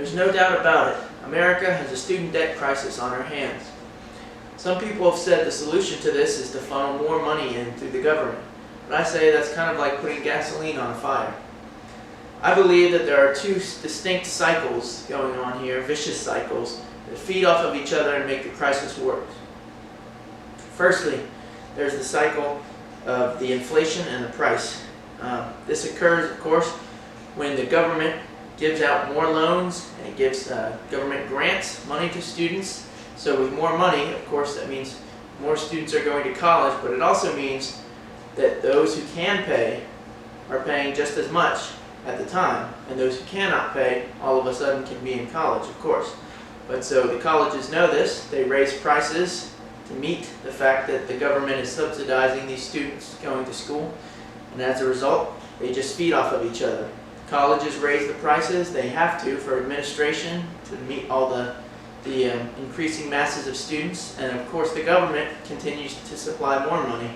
There's no doubt about it. America has a student debt crisis on our hands. Some people have said the solution to this is to funnel more money in through the government, but I say that's kind of like putting gasoline on a fire. I believe that there are two distinct cycles going on here, vicious cycles, that feed off of each other and make the crisis worse. Firstly, there's the cycle of the inflation and the price. This occurs, of course, when the government gives out more loans and it gives government grants, money to students. So with more money, of course, that means more students are going to college, but it also means that those who can pay are paying just as much at the time, and those who cannot pay all of a sudden can be in college, of course. But so the colleges know this, they raise prices to meet the fact that the government is subsidizing these students going to school, and as a result, they just feed off of each other. Colleges raise the prices, they have to for administration to meet all the increasing masses of students, and of course the government continues to supply more money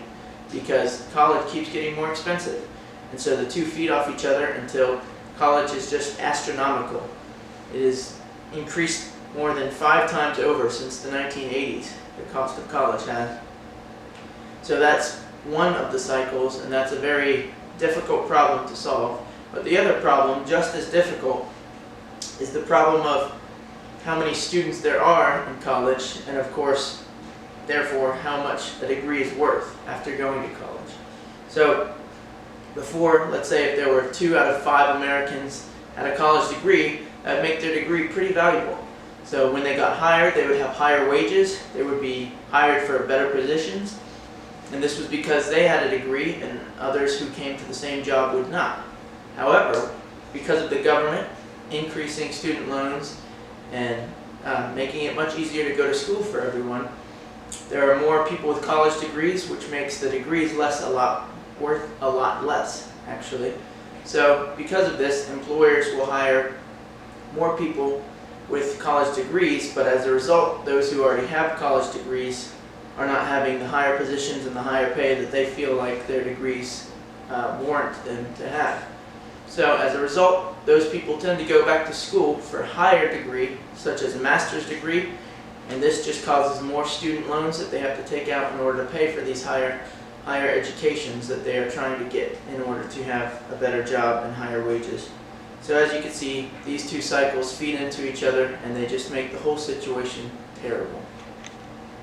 because college keeps getting more expensive. And so the two feed off each other until college is just astronomical. It has increased more than 5 times over since the 1980s, the cost of college has. So that's one of the cycles, and that's a very difficult problem to solve. But the other problem, just as difficult, is the problem of how many students there are in college, and of course, therefore, how much a degree is worth after going to college. So before, let's say if there were 2 out of 5 Americans had a college degree, that would make their degree pretty valuable. So when they got hired, they would have higher wages, they would be hired for better positions, and this was because they had a degree and others who came to the same job would not. However, because of the government increasing student loans and making it much easier to go to school for everyone, there are more people with college degrees, which makes the degrees worth a lot less, actually. So because of this, employers will hire more people with college degrees, but as a result, those who already have college degrees are not having the higher positions and the higher pay that they feel like their degrees warrant them to have. So as a result, those people tend to go back to school for a higher degree, such as a master's degree, and this just causes more student loans that they have to take out in order to pay for these higher educations that they are trying to get in order to have a better job and higher wages. So as you can see, these two cycles feed into each other and they just make the whole situation terrible.